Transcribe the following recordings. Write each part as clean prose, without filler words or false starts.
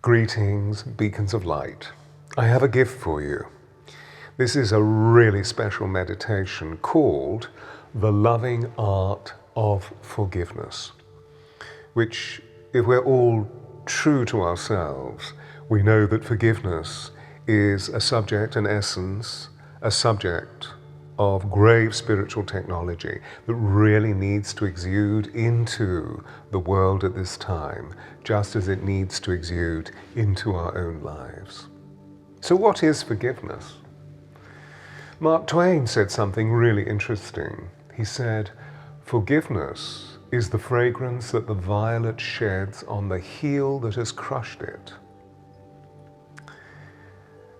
Greetings, beacons of light. I have a gift for you. This is a really special meditation called The Loving Art of Forgiveness, which, if we're all true to ourselves, we know that forgiveness is a subject, an essence, a subject of grave spiritual technology that really needs to exude into the world at this time, just as it needs to exude into our own lives. So what is forgiveness? Mark Twain said something really interesting. He said, "Forgiveness is the fragrance that the violet sheds on the heel that has crushed it."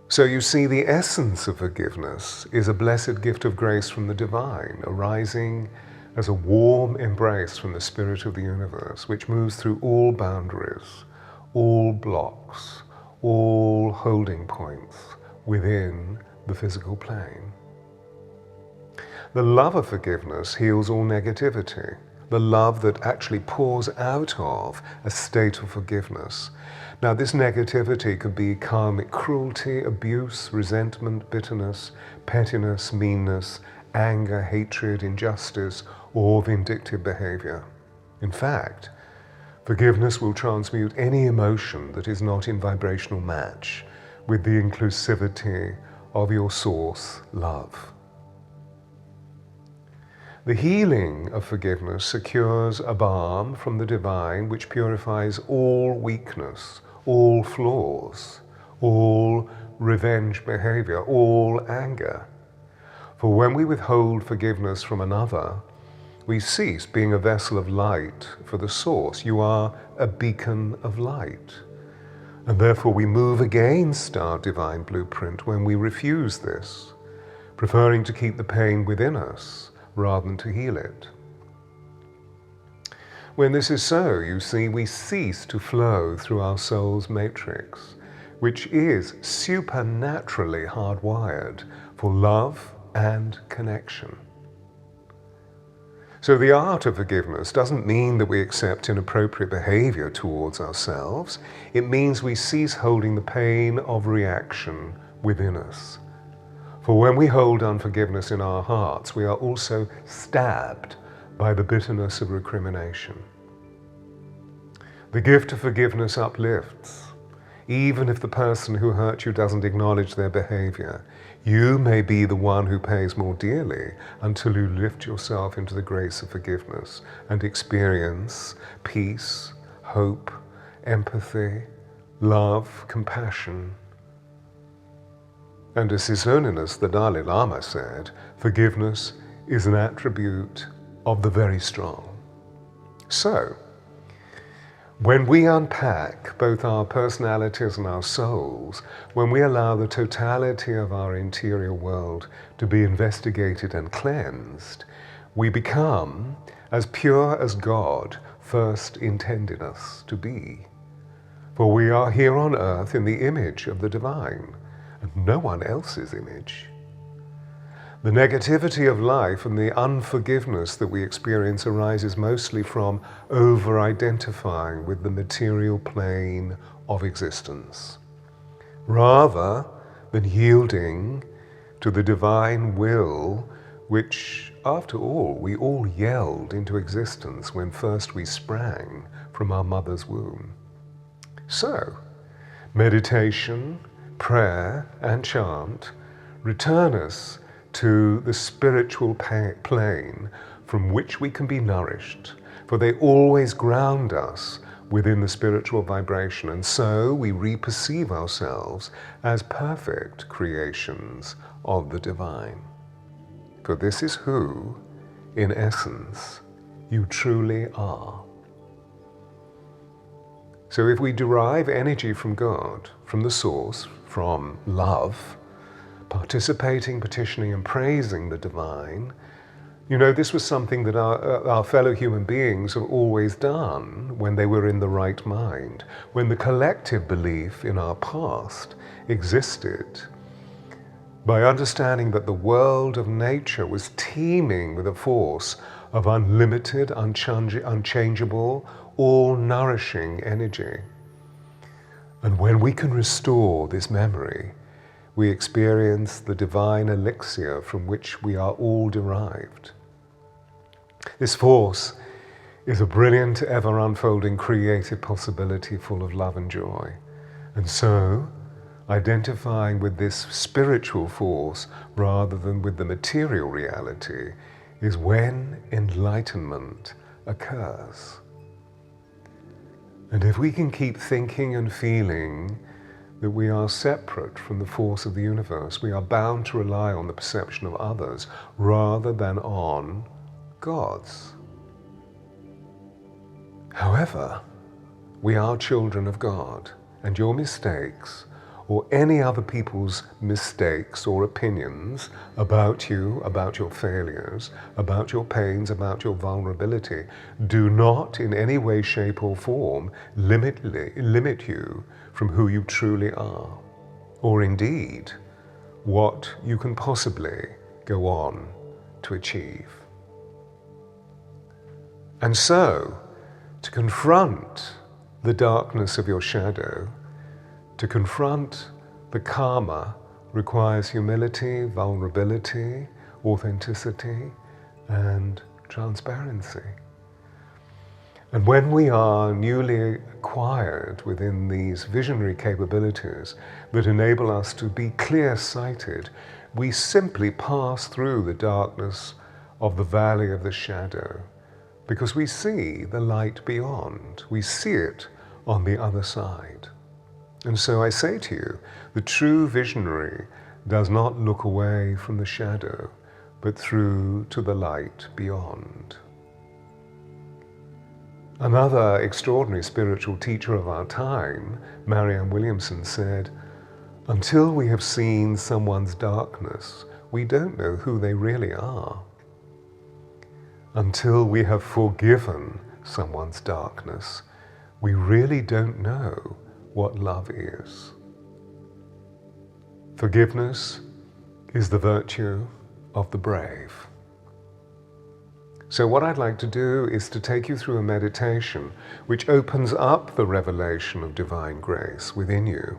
So you see, the essence of forgiveness is a blessed gift of grace from the divine, arising as a warm embrace from the spirit of the universe, which moves through all boundaries, all blocks, all holding points within the physical plane. The love of forgiveness heals all negativity, the love that actually pours out of a state of forgiveness. Now, this negativity could be karmic cruelty, abuse, resentment, bitterness, pettiness, meanness, anger, hatred, injustice, or vindictive behavior. In fact, forgiveness will transmute any emotion that is not in vibrational match with the inclusivity of your source, love. The healing of forgiveness secures a balm from the divine which purifies all weakness, all flaws, all revenge behavior, all anger. For when we withhold forgiveness from another, we cease being a vessel of light for the source. You are a beacon of light. And therefore we move against our divine blueprint when we refuse this, preferring to keep the pain within us rather than to heal it. When this is so, you see, we cease to flow through our soul's matrix, which is supernaturally hardwired for love and connection. So the art of forgiveness doesn't mean that we accept inappropriate behavior towards ourselves. It means we cease holding the pain of reaction within us. For when we hold unforgiveness in our hearts, we are also stabbed by the bitterness of recrimination. The gift of forgiveness uplifts. Even if the person who hurt you doesn't acknowledge their behavior, you may be the one who pays more dearly until you lift yourself into the grace of forgiveness and experience peace, hope, empathy, love, compassion. And as His Holiness the Dalai Lama said, forgiveness is an attribute of the very strong. So, when we unpack both our personalities and our souls, when we allow the totality of our interior world to be investigated and cleansed, we become as pure as God first intended us to be. For we are here on earth in the image of the divine, and no one else's image. The negativity of life and the unforgiveness that we experience arises mostly from over-identifying with the material plane of existence, rather than yielding to the divine will, which, after all, we all yelled into existence when first we sprang from our mother's womb. So, meditation, prayer and chant return us to the spiritual plane from which we can be nourished, for they always ground us within the spiritual vibration, and so we reperceive ourselves as perfect creations of the divine. For this is who, in essence, you truly are. So if we derive energy from God, from the source, from love, participating, petitioning, and praising the divine, you know, this was something that our fellow human beings have always done when they were in the right mind, when the collective belief in our past existed. By understanding that the world of nature was teeming with a force of unlimited, unchangeable, all-nourishing energy. And when we can restore this memory, we experience the divine elixir from which we are all derived. This force is a brilliant, ever-unfolding, creative possibility full of love and joy. And so, identifying with this spiritual force rather than with the material reality is when enlightenment occurs. And if we can keep thinking and feeling that we are separate from the force of the universe, we are bound to rely on the perception of others rather than on God's. However, we are children of God, and your mistakes, or any other people's mistakes or opinions about you, about your failures, about your pains, about your vulnerability, do not in any way, shape or form limit you from who you truly are, or indeed what you can possibly go on to achieve. And so, to confront the darkness of your shadow, to confront the karma, requires humility, vulnerability, authenticity, and transparency. And when we are newly acquired within these visionary capabilities that enable us to be clear-sighted, we simply pass through the darkness of the valley of the shadow, because we see the light beyond. We see it on the other side. And so I say to you, the true visionary does not look away from the shadow, but through to the light beyond. Another extraordinary spiritual teacher of our time, Marianne Williamson, said, "Until we have seen someone's darkness, we don't know who they really are. Until we have forgiven someone's darkness, we really don't know what love is." Forgiveness is the virtue of the brave. So what I'd like to do is to take you through a meditation which opens up the revelation of divine grace within you.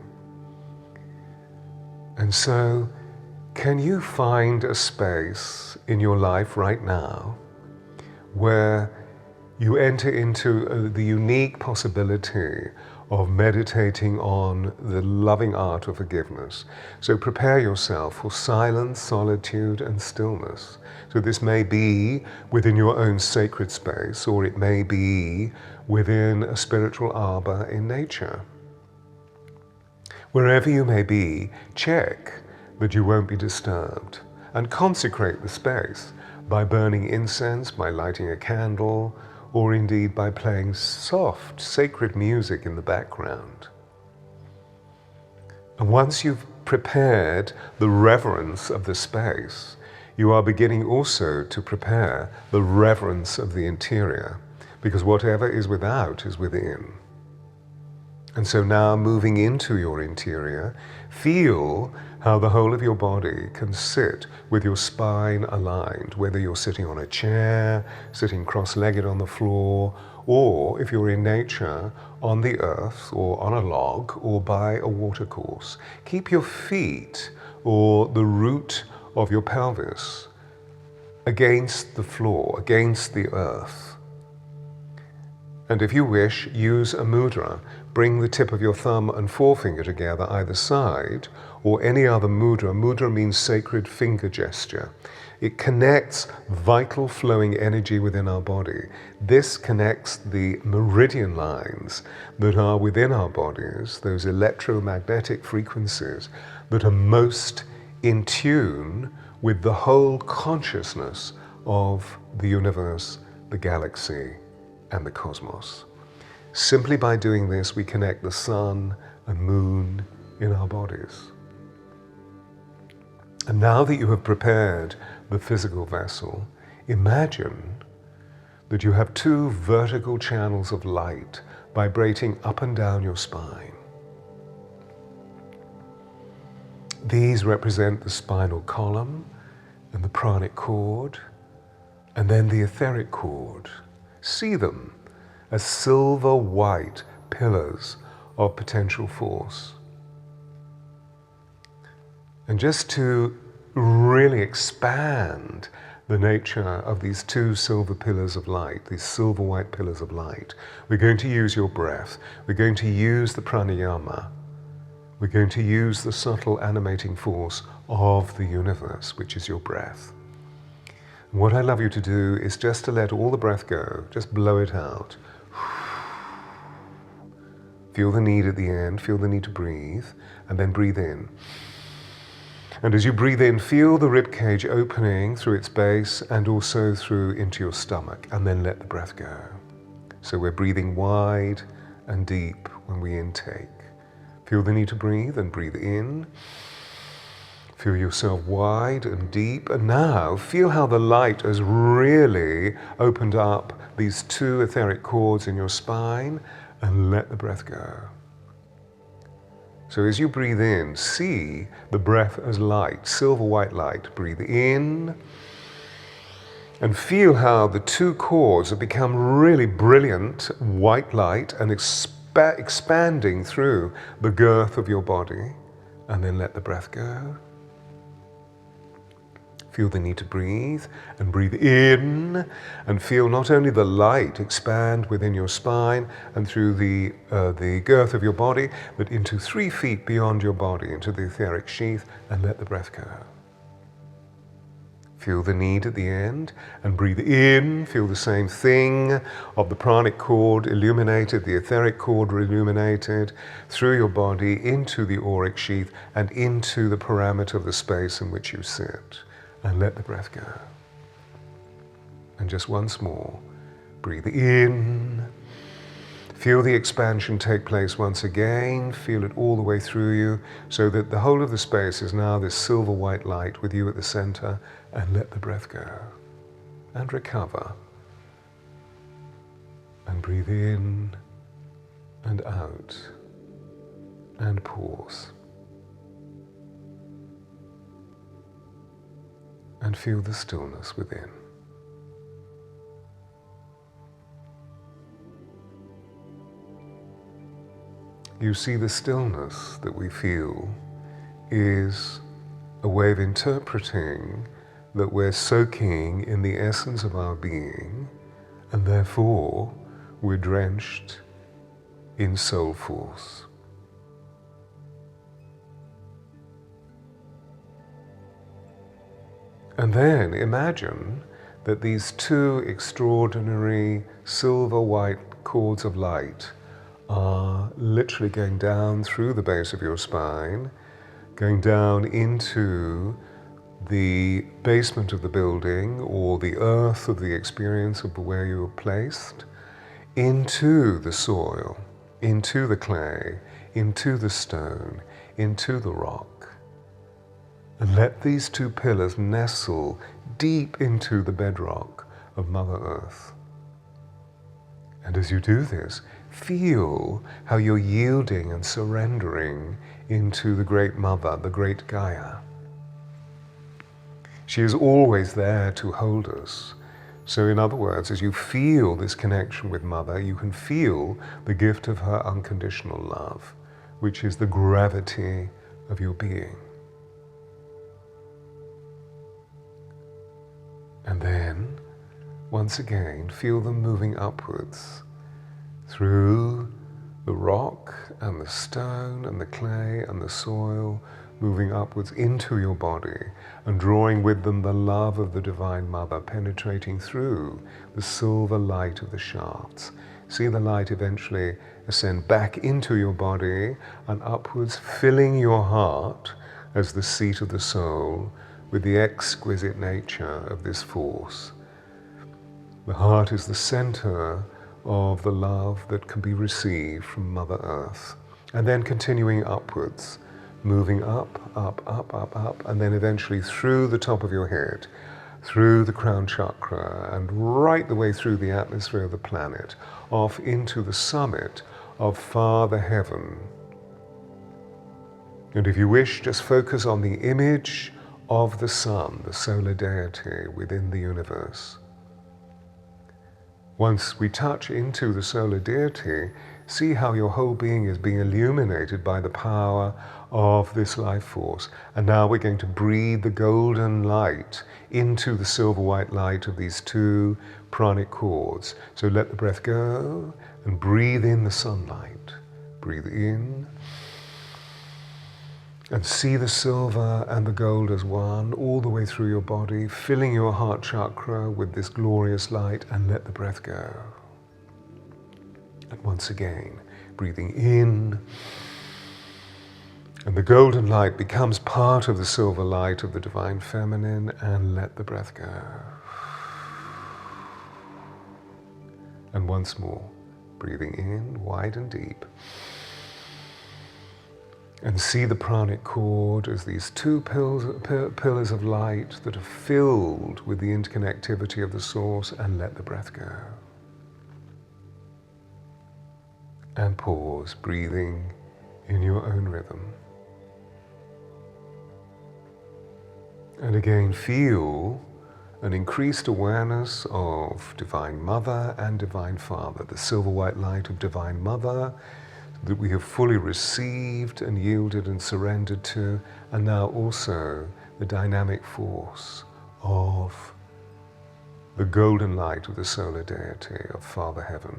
And so, can you find a space in your life right now where you enter into the unique possibility of meditating on the loving art of forgiveness? So prepare yourself for silence, solitude, and stillness. So this may be within your own sacred space, or it may be within a spiritual arbor in nature. Wherever you may be, check that you won't be disturbed, and consecrate the space by burning incense, by lighting a candle, or indeed by playing soft, sacred music in the background. And once you've prepared the reverence of the space, you are beginning also to prepare the reverence of the interior, because whatever is without is within. And so now, moving into your interior, feel how the whole of your body can sit with your spine aligned, whether you're sitting on a chair, sitting cross-legged on the floor, or if you're in nature, on the earth, or on a log, or by a watercourse. Keep your feet, or the root of your pelvis, against the floor, against the earth. And if you wish, use a mudra. Bring the tip of your thumb and forefinger together either side, or any other mudra. Mudra means sacred finger gesture. It connects vital flowing energy within our body. This connects the meridian lines that are within our bodies, those electromagnetic frequencies that are most in tune with the whole consciousness of the universe, the galaxy, and the cosmos. Simply by doing this, we connect the sun and moon in our bodies. And now that you have prepared the physical vessel, imagine that you have two vertical channels of light vibrating up and down your spine. These represent the spinal column and the pranic cord, and then the etheric cord. See them as silver white pillars of potential force. And just to really expand the nature of these two silver pillars of light, these silver white pillars of light, we're going to use your breath. We're going to use the pranayama. We're going to use the subtle animating force of the universe, which is your breath. And what I'd love you to do is just to let all the breath go, just blow it out. Feel the need at the end, feel the need to breathe, and then breathe in. And as you breathe in, feel the rib cage opening through its base and also through into your stomach, and then let the breath go. So we're breathing wide and deep when we intake. Feel the need to breathe and breathe in. Feel yourself wide and deep. And now feel how the light has really opened up these two etheric cords in your spine, and let the breath go. So as you breathe in, see the breath as light, silver white light. Breathe in and feel how the two cords have become really brilliant white light and expanding through the girth of your body. And then let the breath go. Feel the need to breathe, and breathe in and feel not only the light expand within your spine and through the girth of your body, but into 3 feet beyond your body, into the etheric sheath, and let the breath go. Feel the need at the end, and breathe in, feel the same thing of the pranic cord illuminated, the etheric cord illuminated through your body into the auric sheath and into the parameter of the space in which you sit. And let the breath go. And just once more, breathe in. Feel the expansion take place once again. Feel it all the way through you, so that the whole of the space is now this silver white light with you at the center. And let the breath go. And recover. And breathe in and out. And pause. And feel the stillness within. You see, the stillness that we feel is a way of interpreting that we're soaking in the essence of our being, and therefore we're drenched in soul force. And then imagine that these two extraordinary silver white cords of light are literally going down through the base of your spine, going down into the basement of the building or the earth of the experience of where you were placed, into the soil, into the clay, into the stone, into the rock. And let these two pillars nestle deep into the bedrock of Mother Earth. And as you do this, feel how you're yielding and surrendering into the Great Mother, the Great Gaia. She is always there to hold us. So in other words, as you feel this connection with Mother, you can feel the gift of her unconditional love, which is the gravity of your being. And then, once again, feel them moving upwards through the rock and the stone and the clay and the soil, moving upwards into your body and drawing with them the love of the Divine Mother, penetrating through the silver light of the shafts. See the light eventually ascend back into your body and upwards, filling your heart as the seat of the soul with the exquisite nature of this force. The heart is the center of the love that can be received from Mother Earth. And then continuing upwards, moving up, up, up, up, up, and then eventually through the top of your head, through the crown chakra, and right the way through the atmosphere of the planet, off into the summit of Father Heaven. And if you wish, just focus on the image of the sun, the solar deity within the universe. Once we touch into the solar deity, See how your whole being is being illuminated by the power of this life force. And now we're going to breathe the golden light into the silver white light of these two pranic cords. So let the breath go and breathe in the sunlight. Breathe in. And see the silver and the gold as one, all the way through your body, filling your heart chakra with this glorious light, and let the breath go. And once again, breathing in, and the golden light becomes part of the silver light of the Divine Feminine, and let the breath go. And once more, breathing in, wide and deep. And see the pranic cord as these two pillars of light that are filled with the interconnectivity of the source, and let the breath go. And pause, breathing in your own rhythm. And again, feel an increased awareness of Divine Mother and Divine Father, the silver white light of Divine Mother, that we have fully received and yielded and surrendered to, and now also the dynamic force of the golden light of the solar deity of Father Heaven.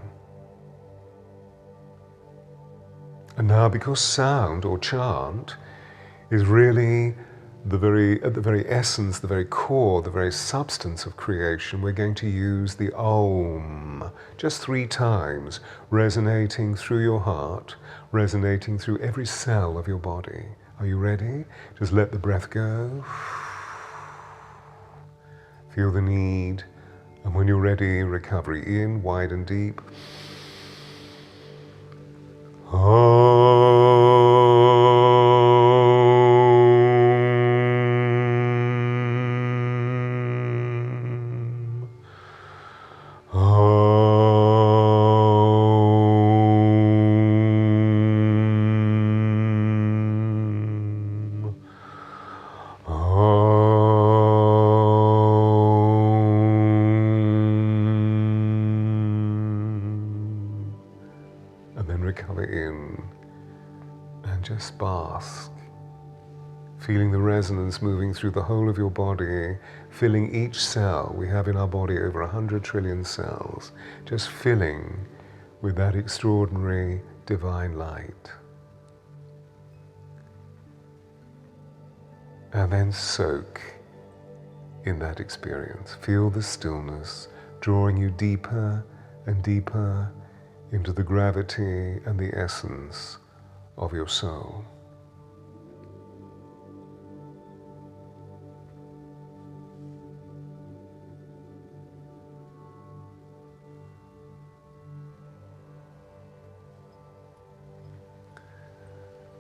And now, because sound or chant is really at the very essence, the very core, the very substance of creation, we're going to use the Om, just 3 times, resonating through your heart, resonating through every cell of your body. Are you ready? Just let the breath go. Feel the need. And when you're ready, recovery in, wide and deep. And then recover in and just bask, feeling the resonance moving through the whole of your body, filling each cell. We have in our body over 100 trillion cells, just filling with that extraordinary divine light. And then soak in that experience. Feel the stillness drawing you deeper and deeper into the gravity and the essence of your soul.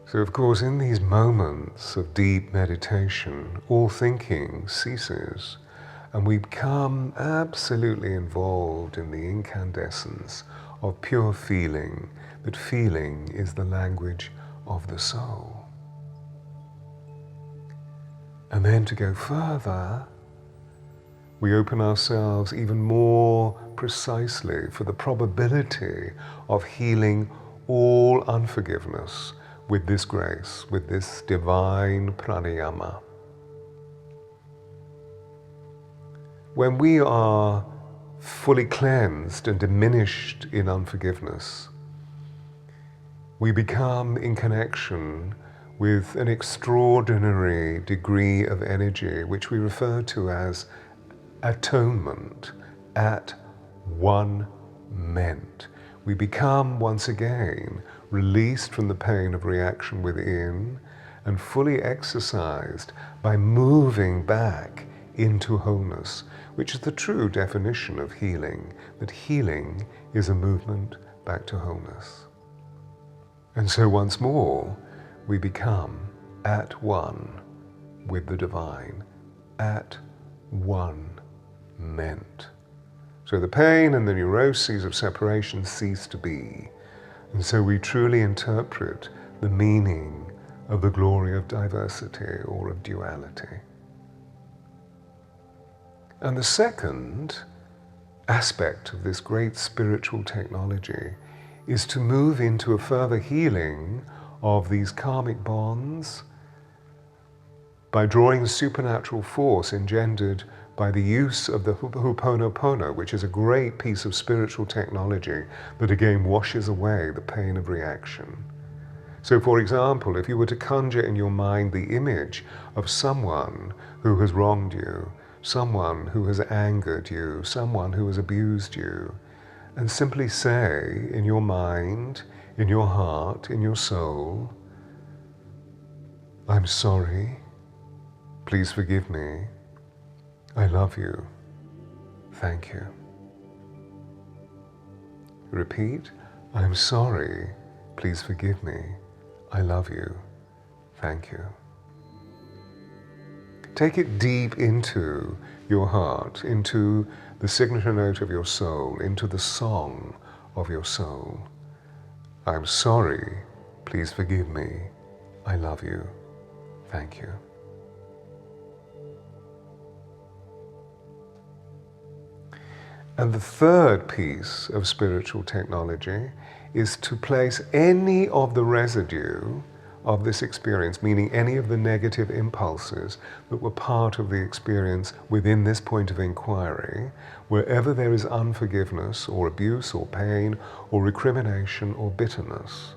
So, of course, in these moments of deep meditation, all thinking ceases, and we become absolutely involved in the incandescence of pure feeling, that feeling is the language of the soul. And then to go further, we open ourselves even more precisely for the probability of healing all unforgiveness with this grace, with this divine pranayama. When we are fully cleansed and diminished in unforgiveness, we become in connection with an extraordinary degree of energy, which we refer to as atonement, at one ment. We become once again released from the pain of reaction within and fully exercised by moving back into wholeness, which is the true definition of healing, that healing is a movement back to wholeness. And so once more, we become at one with the divine, at one ment. So the pain and the neuroses of separation cease to be. And so we truly interpret the meaning of the glory of diversity or of duality. And the second aspect of this great spiritual technology is to move into a further healing of these karmic bonds by drawing the supernatural force engendered by the use of the Ho'oponopono, which is a great piece of spiritual technology that again washes away the pain of reaction. So for example, if you were to conjure in your mind the image of someone who has wronged you, someone who has angered you, someone who has abused you, and simply say in your mind, in your heart, in your soul, I'm sorry, please forgive me, I love you, thank you. Repeat, I'm sorry, please forgive me, I love you, thank you. Take it deep into your heart, into the signature note of your soul, into the song of your soul. I'm sorry, please forgive me, I love you, thank you. And the third piece of spiritual technology is to place any of the residue of this experience, meaning any of the negative impulses that were part of the experience within this point of inquiry, wherever there is unforgiveness or abuse or pain or recrimination or bitterness.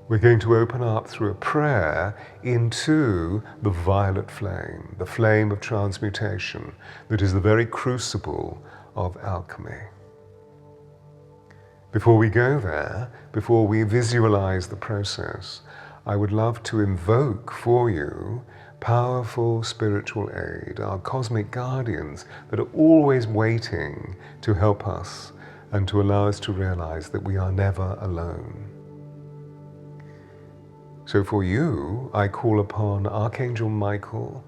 We're going to open up through a prayer into the violet flame, the flame of transmutation that is the very crucible of alchemy. Before we go there, before we visualize the process, I would love to invoke for you powerful spiritual aid, our cosmic guardians that are always waiting to help us and to allow us to realize that we are never alone. So for you, I call upon Archangel Michael,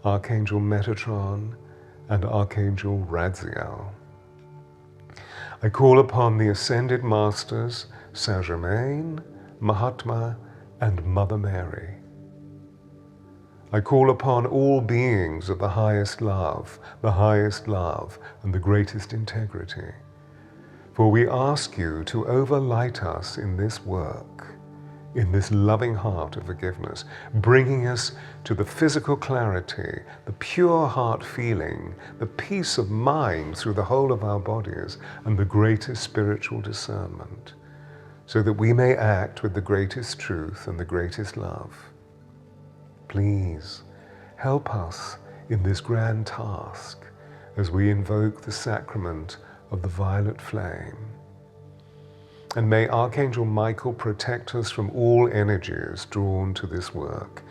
Archangel Metatron, and Archangel Radziel. I call upon the Ascended Masters, Saint Germain, Mahatma, and Mother Mary. I call upon all beings of the highest love, and the greatest integrity. For we ask you to overlight us in this work, in this loving heart of forgiveness, bringing us to the physical clarity, the pure heart feeling, the peace of mind through the whole of our bodies, and the greatest spiritual discernment, so that we may act with the greatest truth and the greatest love. Please help us in this grand task as we invoke the sacrament of the violet flame. And may Archangel Michael protect us from all energies drawn to this work.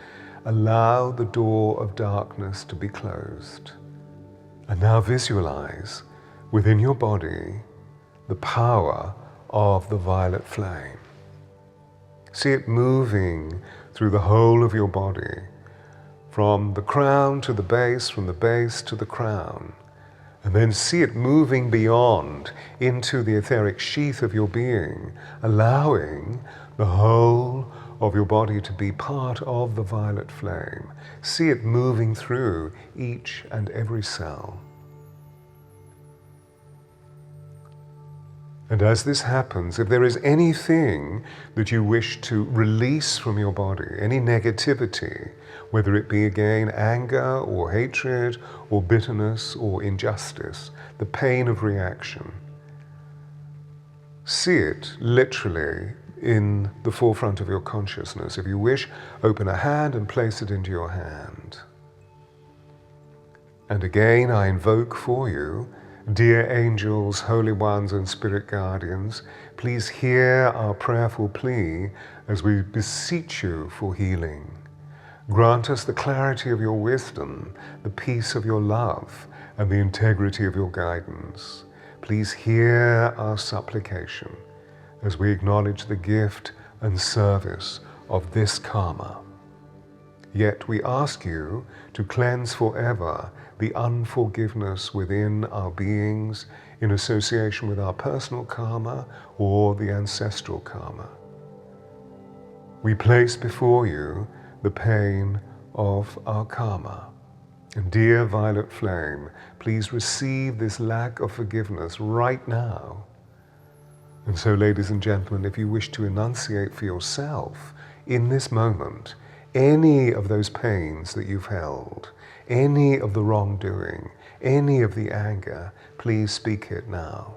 Allow the door of darkness to be closed. And now visualize within your body the power of the violet flame. See it moving through the whole of your body, from the crown to the base, from the base to the crown. And then see it moving beyond into the etheric sheath of your being, allowing the whole of your body to be part of the violet flame. See it moving through each and every cell. And as this happens, if there is anything that you wish to release from your body, any negativity, whether it be again anger or hatred or bitterness or injustice, the pain of reaction, see it literally in the forefront of your consciousness. If you wish, open a hand and place it into your hand. And again, I invoke for you, dear angels, holy ones, and spirit guardians, please hear our prayerful plea as we beseech you for healing. Grant us the clarity of your wisdom, the peace of your love, and the integrity of your guidance. Please hear our supplication as we acknowledge the gift and service of this karma. Yet we ask you to cleanse forever the unforgiveness within our beings in association with our personal karma or the ancestral karma. We place before you the pain of our karma. And dear violet flame, please receive this lack of forgiveness right now. And so, ladies and gentlemen, if you wish to enunciate for yourself in this moment any of those pains that you've held, any of the wrongdoing, any of the anger, please speak it now.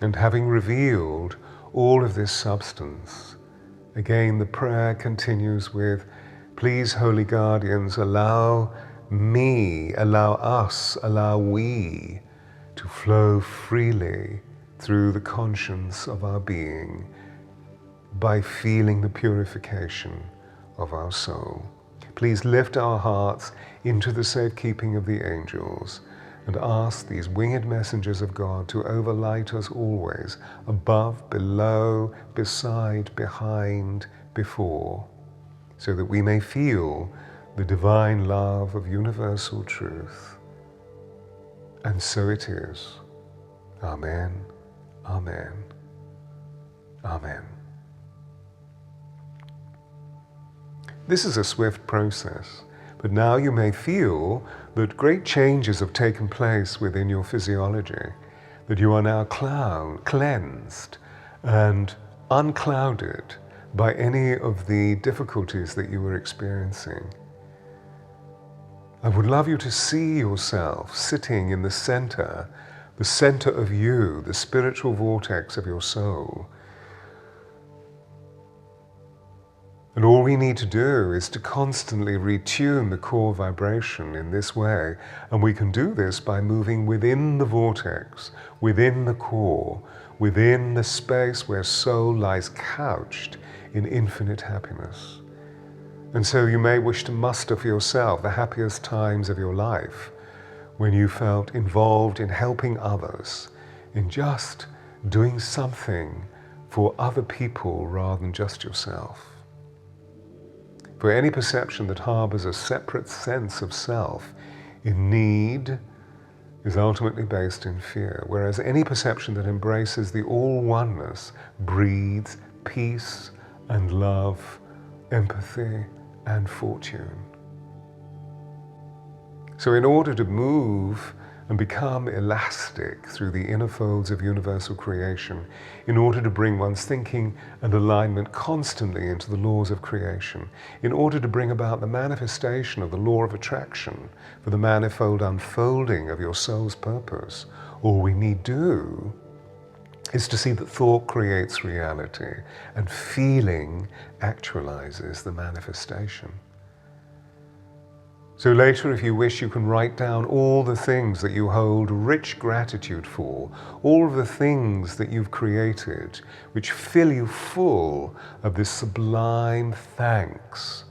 And having revealed all of this substance, again the prayer continues with, please, holy guardians, allow me, allow us, allow we to flow freely through the conscience of our being by feeling the purification of our soul. Please lift our hearts into the safekeeping of the angels and ask these winged messengers of God to overlight us always, above, below, beside, behind, before, so that we may feel the divine love of universal truth. And so it is. Amen, amen, amen. This is a swift process, but now you may feel that great changes have taken place within your physiology, that you are now cleansed and unclouded by any of the difficulties that you were experiencing. I would love you to see yourself sitting in the center of you, the spiritual vortex of your soul. And all we need to do is to constantly retune the core vibration in this way. And we can do this by moving within the vortex, within the core, within the space where soul lies couched in infinite happiness. And so you may wish to muster for yourself the happiest times of your life when you felt involved in helping others, in just doing something for other people rather than just yourself. For any perception that harbors a separate sense of self in need is ultimately based in fear, whereas any perception that embraces the all-oneness breathes peace and love, empathy and fortune. So in order to move and become elastic through the inner folds of universal creation, in order to bring one's thinking and alignment constantly into the laws of creation, in order to bring about the manifestation of the law of attraction for the manifold unfolding of your soul's purpose, all we need do is to see that thought creates reality and feeling actualizes the manifestation. So later, if you wish, you can write down all the things that you hold rich gratitude for, all of the things that you've created, which fill you full of this sublime thanks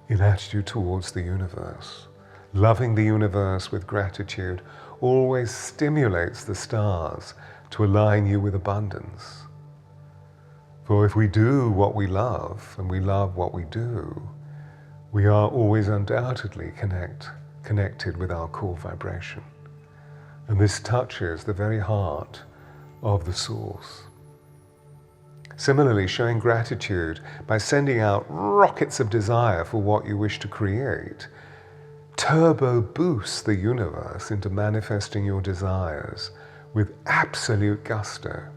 in attitude towards the universe. Loving the universe with gratitude always stimulates the stars to align you with abundance. For if we do what we love, and we love what we do, we are always undoubtedly connected with our core vibration. And this touches the very heart of the source. Similarly, showing gratitude by sending out rockets of desire for what you wish to create turbo boosts the universe into manifesting your desires with absolute gusto.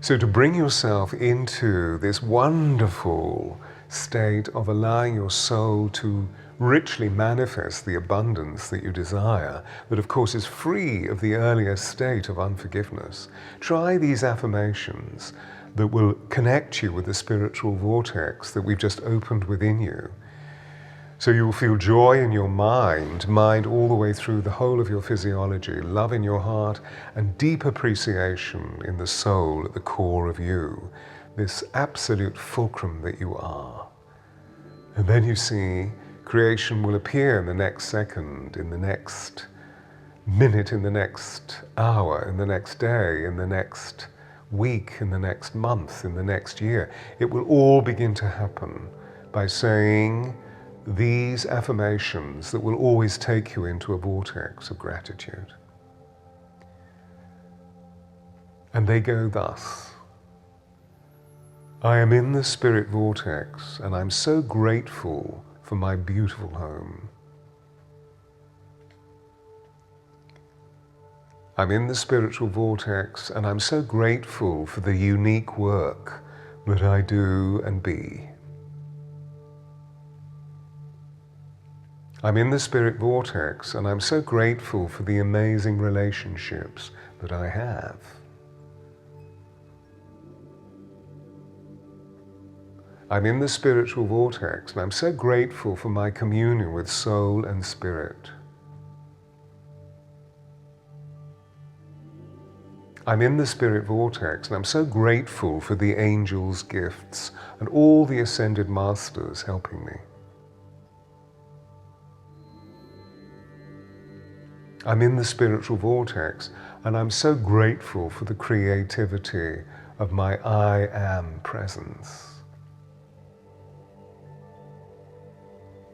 So to bring yourself into this wonderful state of allowing your soul to richly manifest the abundance that you desire, that of course is free of the earlier state of unforgiveness, try these affirmations that will connect you with the spiritual vortex that we've just opened within you. So you will feel joy in your mind all the way through the whole of your physiology, love in your heart, and deep appreciation in the soul at the core of you, this absolute fulcrum that you are. And then you see creation will appear in the next second, in the next minute, in the next hour, in the next day, in the next week, in the next month, in the next year. It will all begin to happen by saying these affirmations that will always take you into a vortex of gratitude. And they go thus. I am in the spirit vortex, and I'm so grateful for my beautiful home. I'm in the spiritual vortex, and I'm so grateful for the unique work that I do and be. I'm in the spirit vortex, and I'm so grateful for the amazing relationships that I have. I'm in the spiritual vortex, and I'm so grateful for my communion with soul and spirit. I'm in the spirit vortex, and I'm so grateful for the angels' gifts and all the ascended masters helping me. I'm in the spiritual vortex, and I'm so grateful for the creativity of my I Am presence.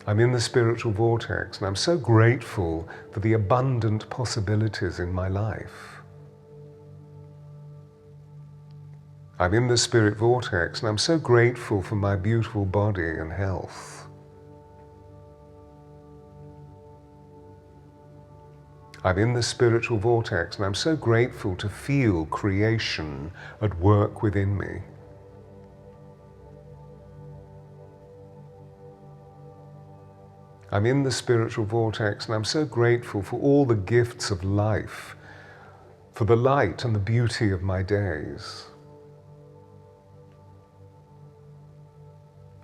I'm in the spiritual vortex, and I'm so grateful for the abundant possibilities in my life. I'm in the spirit vortex, and I'm so grateful for my beautiful body and health. I'm in the spiritual vortex, and I'm so grateful to feel creation at work within me. I'm in the spiritual vortex, and I'm so grateful for all the gifts of life, for the light and the beauty of my days.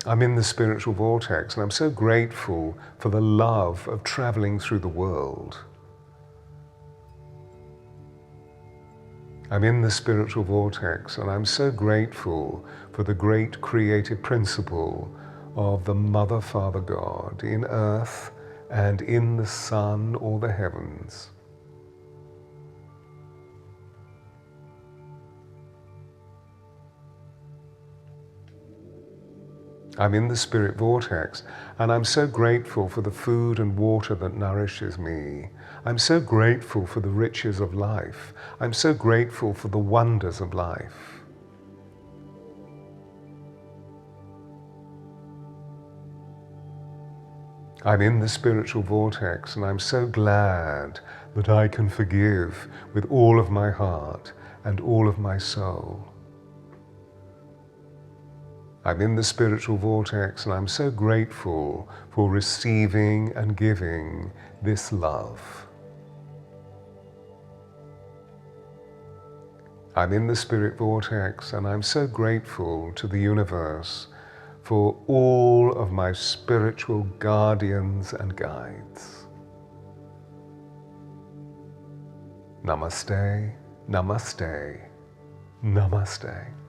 I'm in the spiritual vortex, and I'm so grateful for the love of traveling through the world. I'm in the spiritual vortex, and I'm so grateful for the great creative principle of the Mother, Father, God in earth and in the sun or the heavens. I'm in the spirit vortex, and I'm so grateful for the food and water that nourishes me. I'm so grateful for the riches of life. I'm so grateful for the wonders of life. I'm in the spiritual vortex, and I'm so glad that I can forgive with all of my heart and all of my soul. I'm in the spiritual vortex, and I'm so grateful for receiving and giving this love. I'm in the spirit vortex, and I'm so grateful to the universe for all of my spiritual guardians and guides. Namaste, namaste, namaste.